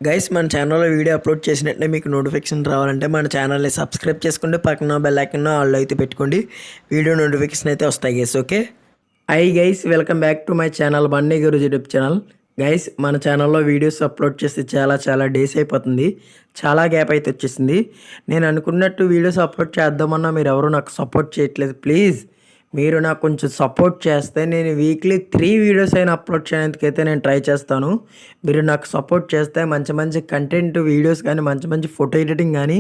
Guys మన ఛానల్లో video upload చేసినట్లే మీకు నోటిఫికేషన్ రావాలంటే మన ఛానల్ని సబ్స్క్రైబ్ చేసుకుంటే పక్కన బెల్ ఐకాన్ ఆల్ అయితే పెట్టుకోండి. వీడియో నోటిఫికేషన్ అయితే వస్తాయి guys. Okay guys welcome back to my channel Bunny Guruji YouTube channel. Guys మన ఛానల్లో వీడియోస్ అప్లోడ్ చేసి చాలా డేస్ అయిపోతుంది. చాలా గ్యాప్ అయితే వచ్చేసింది. నేను అనుకున్నట్టు వీడియోస్ అప్లోడ్ చేద్దామన్నా మీరు ఎవరు నాకు సపోర్ట్ చేయట్లేదు. ప్లీజ్ మీరు నాకు కొంచెం సపోర్ట్ చేస్తే నేను వీక్లీ 3 వీడియోస్ అయినా అప్లోడ్ చేయడానికైతే నేను ట్రై చేస్తాను. మీరు నాకు సపోర్ట్ చేస్తే మంచి కంటెంట్ వీడియోస్ కానీ మంచి ఫోటో ఎడిటింగ్ కానీ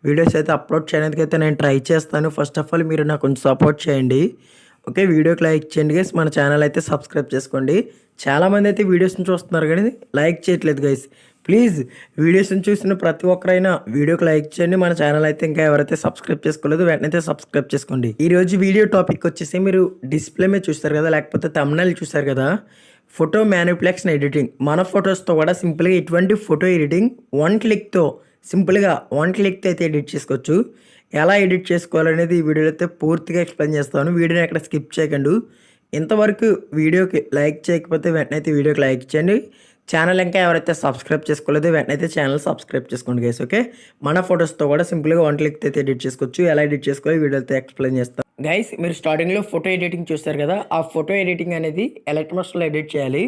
వీడియోస్ అయితే అప్లోడ్ చేయడానికైతే నేను ట్రై చేస్తాను. ఫస్ట్ ఆఫ్ ఆల్ మీరు నాకు కొంచెం సపోర్ట్ చేయండి. ఓకే వీడియోకి లైక్ చేయండి గైస్. మన ఛానల్ అయితే సబ్స్క్రైబ్ చేసుకోండి. చాలామంది అయితే వీడియోస్ని చూస్తున్నారు కానీ లైక్ చేయట్లేదు గైస్. ప్లీజ్ వీడియోస్ని చూసిన ప్రతి ఒక్కరైనా వీడియోకి లైక్ చేయండి. మన ఛానల్ అయితే ఇంకా ఎవరైతే సబ్స్క్రైబ్ చేసుకోలేదు వెంటనే సబ్స్క్రైబ్ చేసుకోండి. ఈరోజు వీడియో టాపిక్ వచ్చేసి మీరు డిస్ప్లే మీద చూస్తారు కదా, లేకపోతే థంబ్నెయిల్ చూస్తారు కదా, ఫోటో మ్యానిపులేషన్ ఎడిటింగ్. మన ఫొటోస్తో కూడా సింపుల్గా ఇటువంటి ఫోటో ఎడిటింగ్ సింపుల్గా వన్ క్లిక్తో అయితే ఎడిట్ చేసుకోవచ్చు. ఎలా ఎడిట్ చేసుకోవాలనేది ఈ వీడియోలో అయితే పూర్తిగా ఎక్స్ప్లెయిన్ చేస్తాను. వీడియోని ఎక్కడ స్కిప్ చేయకండి. ఇంతవరకు వీడియోకి లైక్ చేయకపోతే వెంటనే అయితే వీడియోకి లైక్ చేయండి. ఛానల్ ఇంకా ఎవరైతే సబ్స్క్రైబ్ చేసుకోలేదో వెంటనే అయితే ఛానల్ సబ్స్క్రైబ్ చేసుకోండి గైస్. ఓకే మన ఫొటోస్తో కూడా సింపుల్గా వన్ క్లిక్ అయితే ఎడిట్ చేసుకోవచ్చు. ఎలా ఎడిట్ చేసుకోవాలి వీడియో అయితే ఎక్స్ప్లెయిన్ చేస్తాను గైస్. మీరు స్టార్టింగ్లో ఫోటో ఎడిటింగ్ చూస్తారు కదా, ఆ ఫోటో ఎడిటింగ్ అనేది ఎలక్ట్మాస్టర్లో ఎడిట్ చేయాలి.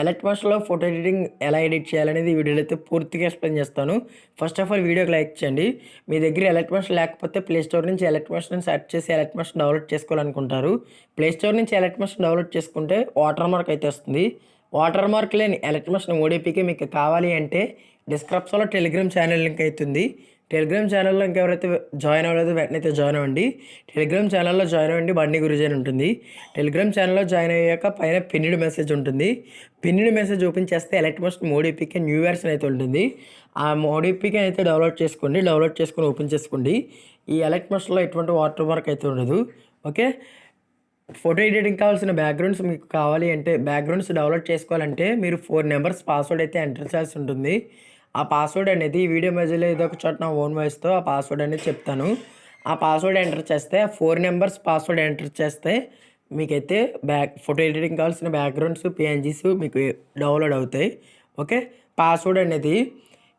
ఎలక్ట్మాస్టర్లో ఫోటో ఎడిటింగ్ ఎలా ఎడిట్ చేయాలనేది వీడియోలో అయితే పూర్తిగా ఎక్స్ప్లెయిన్ చేస్తాను. ఫస్ట్ ఆఫ్ ఆల్ వీడియోకి లైక్ చేయండి. మీ దగ్గర ఎలక్ట్మాస్టర్ లేకపోతే ప్లేస్టోర్ నుంచి ఎలక్ట్మాస్టర్ని సెర్చ్ చేసి ఎలక్ట్మాస్టర్ డౌన్లోడ్ చేసుకోవాలనుకుంటారు. ప్లేస్టోర్ నుంచి ఎలక్ట్మాస్టర్ డౌన్లోడ్ చేసుకుంటే వాటర్ మార్క్ అయితే వస్తుంది. వాటర్ మార్క్ లేని ఎలక్ట్మాస్టర్ ఓడిపికి మీకు కావాలి అంటే డిస్క్రిప్షన్లో టెలిగ్రామ్ ఛానల్ లింక్ అవుతుంది. టెలిగ్రామ్ ఛానల్లో ఇంకెవరైతే జాయిన్ అవ్వలేదు వెంటనే అయితే జాయిన్ అవ్వండి. టెలిగ్రామ్ ఛానల్లో జాయిన్ అవ్వండి. బండి గురుజీ అని ఉంటుంది. టెలిగ్రామ్ ఛానల్లో జాయిన్ అయ్యాక పైన పిన్నిడ్ మెసేజ్ ఉంటుంది. పిన్నిడ్ మెసేజ్ ఓపెన్ చేస్తే ఎలక్ట్మాస్టర్ మోడిపికి న్యూ వెర్షన్ అయితే ఉంటుంది. ఆ మోడిపికి అయితే డౌన్లోడ్ చేసుకోండి. డౌన్లోడ్ చేసుకొని ఓపెన్ చేసుకోండి. ఈ ఎలక్ట్మాస్టర్లో ఎటువంటి వాటర్ మార్క్ అయితే ఉండదు. ఓకే ఫోటో ఎడిటింగ్ కావాల్సిన బ్యాక్గ్రౌండ్స్ మీకు కావాలి అంటే బ్యాక్గ్రౌండ్స్ డౌన్లోడ్ చేసుకోవాలంటే మీరు 4 నెంబర్స్ పాస్వర్డ్ అయితే ఎంటర్ చేయాల్సి ఉంటుంది. ఆ పాస్వర్డ్ అనేది వీడియో మధ్యలో ఏదో ఒక చోట నా ఓన్ వాయిస్తో ఆ పాస్వర్డ్ అనేది చెప్తాను. ఆ పాస్వర్డ్ ఎంటర్ చేస్తే 4 నెంబర్స్ పాస్వర్డ్ ఎంటర్ చేస్తే మీకైతే ఫోటో ఎడిటింగ్ కావాల్సిన బ్యాక్గ్రౌండ్స్ పిఎన్జీస్ మీకు డౌన్లోడ్ అవుతాయి. ఓకే పాస్వర్డ్ అనేది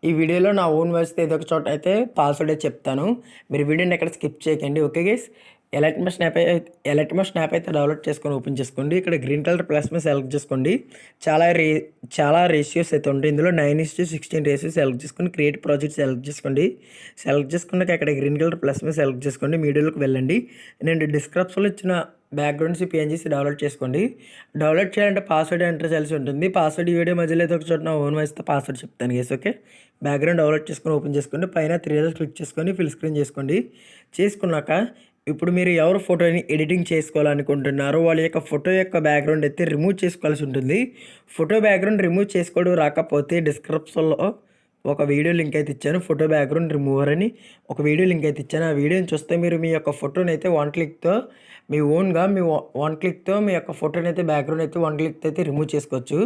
ఈ వీడియోలో నా ఓన్ వాయిస్తో ఏదో ఒక చోట అయితే పాస్వర్డ్ అయితే చెప్తాను. మీరు వీడియోని ఎక్కడ స్కిప్ చేయకండి. ఓకే గైస్ ఎలక్ట్మాస్టర్ యాప్ అయితే డౌన్లోడ్ చేసుకొని ఓపెన్ చేసుకోండి. ఇక్కడ గ్రీన్ కలర్ ప్లస్ మీద సెలెక్ట్ చేసుకోండి. చాలా రేషియోస్ అయితే ఉంటాయి. ఇందులో 9:16 రేషియోస్ సెలెక్ట్ చేసుకొని క్రియేట్ ప్రాజెక్ట్ సెలెక్ట్ చేసుకోండి. సెలెక్ట్ చేసుకున్నాక అక్కడ గ్రీన్ కలర్ ప్లస్ మీద సెలెక్ట్ చేసుకోండి. మీడియోలోకి వెళ్ళండి. నేను డిస్క్రిప్షన్లో ఇచ్చిన బ్యాక్గ్రౌండ్స్ పిఎన్జీస్ డౌన్లోడ్ చేసుకోండి. డౌన్లోడ్ చేయాలంటే పాస్వర్డ్ ఎంటర్ చేయాల్సి ఉంటుంది. పాస్వర్డ్ ఈ వీడియో మధ్యలో అయితే ఒక చోట నా ఓన్ వాయిస్తో పాస్వర్డ్ చెప్తాను గైస్. ఓకే బ్యాక్గ్రౌండ్ డౌన్లోడ్ చేసుకొని ఓపెన్ చేసుకోండి. పైన 3 డాట్స్ క్లిక్ చేసుకొని ఫుల్ స్క్రీన్ చేసుకోండి. చేసుకున్నాక ఇప్పుడు మీరు ఎవరు ఫోటోని ఎడిటింగ్ చేసుకోవాలనుకుంటున్నారో వాళ్ళ యొక్క ఫోటో యొక్క బ్యాక్గ్రౌండ్ అయితే రిమూవ్ చేసుకోవాల్సి ఉంటుంది. ఫోటో బ్యాక్గ్రౌండ్ రిమూవ్ చేసుకోవడం రాకపోతే డిస్క్రిప్షన్లో ఒక వీడియో లింక్ అయితే ఇచ్చాను. ఫోటో బ్యాక్గ్రౌండ్ రిమూవర్ అని ఒక వీడియో లింక్ అయితే ఇచ్చాను. ఆ వీడియోని చూస్తే మీరు మీ యొక్క ఫోటోని అయితే వన్ క్లిక్తో మీ యొక్క ఫోటోని అయితే బ్యాక్గ్రౌండ్ అయితే వన్ క్లిక్తో అయితే రిమూవ్ చేసుకోవచ్చు.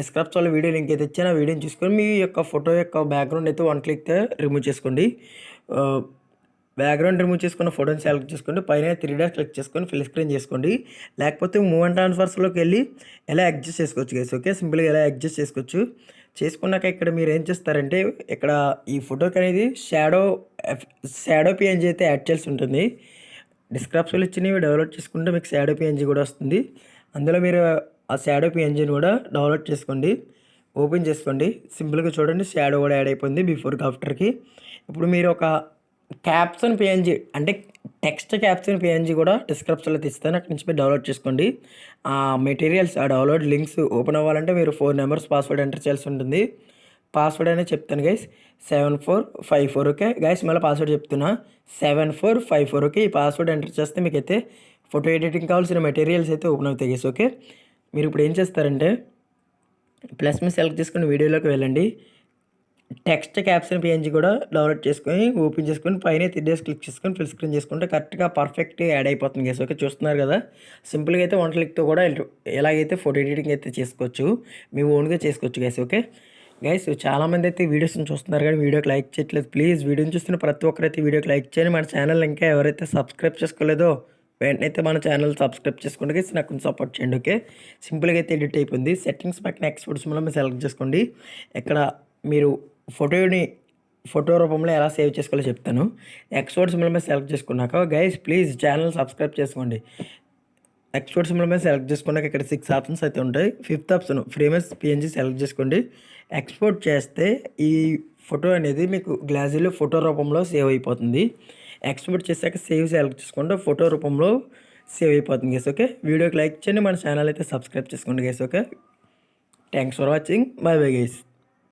డిస్క్రిప్షన్లో వీడియో లింక్ అయితే ఇచ్చాను. ఆ వీడియోని చూసుకొని మీ యొక్క ఫోటో యొక్క బ్యాక్గ్రౌండ్ అయితే వన్ క్లిక్తో రిమూవ్ చేసుకోండి. బ్యాక్గ్రౌండ్ రిమూవ్ చేసుకున్న ఫోటోని సెలెక్ట్ చేసుకోండి. పైన 3 డాట్స్ క్లిక్ చేసుకొని ఫుల్ స్క్రీన్ చేసుకోండి. లేకపోతే మూవ్ అండ్ ట్రాన్స్ఫర్స్లోకి వెళ్ళి ఎలా అడ్జస్ట్ చేసుకోవచ్చు గైస్. ఓకే సింపుల్గా ఎలా అడ్జస్ట్ చేసుకోవచ్చు. చేసుకున్నాక ఇక్కడ మీరు ఏం చేస్తారంటే ఇక్కడ ఈ ఫోటోకి అనేది షాడో పిఎన్జీ అయితే యాడ్ చేయాల్సి ఉంటుంది. డిస్క్రిప్షన్లో ఇచ్చినవి డౌన్లోడ్ చేసుకుంటే మీకు షాడో పిఎన్జీ కూడా వస్తుంది. అందులో మీరు ఆ షాడో పిఎన్జీని కూడా డౌన్లోడ్ చేసుకోండి. ఓపెన్ చేసుకోండి. సింపుల్గా చూడండి షాడో కూడా యాడ్ అయిపోయింది బిఫోర్కి ఆఫ్టర్కి. ఇప్పుడు మీరు ఒక క్యాప్షన్ పిఎన్జీ అంటే టెక్స్ట్ క్యాప్షన్ పిఎన్జీ కూడా డిస్క్రిప్షన్లో ఇస్తాను. అక్కడి నుంచి మీరు డౌన్లోడ్ చేసుకోండి. ఆ మెటీరియల్స్ ఆ డౌన్లోడ్ లింక్స్ ఓపెన్ అవ్వాలంటే మీరు 4 నెంబర్స్ పాస్వర్డ్ ఎంటర్ చేయాల్సి ఉంటుంది. పాస్వర్డ్ అనేది చెప్తాను గైస్ 7454. ఓకే గైస్ మళ్ళీ పాస్వర్డ్ చెప్తున్నా 7454. ఓకే ఈ పాస్వర్డ్ ఎంటర్ చేస్తే మీకైతే ఫోటో ఎడిటింగ్ కావాల్సిన మెటీరియల్స్ అయితే ఓపెన్ అవుతాయి గైస్. ఓకే మీరు ఇప్పుడు ఏం చేస్తారంటే ప్లస్ మీద సెలెక్ట్ చేసుకుని వీడియోలోకి వెళ్ళండి. టెక్స్ట్ క్యాప్షన్ పిఎన్జీ కూడా డౌన్లోడ్ చేసుకొని ఓపెన్ చేసుకొని పైన 3 డాట్స్ క్లిక్ చేసుకొని ఫుల్ స్క్రీన్ చేసుకుంటే కరెక్ట్గా పర్ఫెక్ట్ యాడ్ అయిపోతుంది గైస్. ఓకే చూస్తున్నారు కదా సింపుల్గా అయితే వన్ క్లిక్తో కూడా ఎలాగైతే ఫోటో ఎడిటింగ్ అయితే చేసుకోవచ్చు. మీ ఓన్గా చేసుకోవచ్చు గైస్. ఓకే గైస్ చాలామంది అయితే వీడియోస్ని చూస్తున్నారు కానీ వీడియోకి లైక్ చేయట్లేదు. ప్లీజ్ వీడియోని చూస్తున్న ప్రతి ఒక్కరైతే వీడియోకి లైక్ చేయండి. మన ఛానల్ ఇంకా ఎవరైతే సబ్స్క్రైబ్ చేసుకోలేదో వెంటనే అయితే మన ఛానల్ సబ్స్క్రైబ్ చేసుకోండి గైస్. నాకు కొంచెం సపోర్ట్ చేయండి. ఓకే సింపుల్గా అయితే ఎడిట్ అయిపోయింది. సెట్టింగ్స్ పక్కన ఎక్స్పోర్ట్స్ మనం సెలెక్ట్ చేసుకోండి. ఇక్కడ మీరు ఫోటోని ఫోటో రూపంలో ఎలా సేవ్ చేసుకోవాలో చెప్తాను. ఎక్స్పోర్ట్ సింబల్ మీద సెలెక్ట్ చేసుకున్నాక గైస్ ప్లీజ్ ఛానల్ సబ్స్క్రైబ్ చేసుకోండి. ఎక్స్పోర్ట్ సింబల్ మీద సెలెక్ట్ చేసుకున్నాక ఇక్కడ 6 ఆప్షన్స్ అయితే ఉంటాయి. 5th ఆప్షన్ ఫ్రేమస్ పిఎన్జీ సెలెక్ట్ చేసుకోండి. ఎక్స్పోర్ట్ చేస్తే ఈ ఫోటో అనేది మీకు గ్లాజీలో ఫోటో రూపంలో సేవ్ అయిపోతుంది. ఎక్స్పోర్ట్ చేశాక సేవ్ సెలెక్ట్ చేసుకోండి, ఫోటో రూపంలో సేవ్ అయిపోతుంది గైస్. ఓకే, వీడియోకి లైక్ చేయండి, మన ఛానల్ అయితే సబ్స్క్రైబ్ చేసుకోండి guys. Okay, thanks for watching, by bye guys.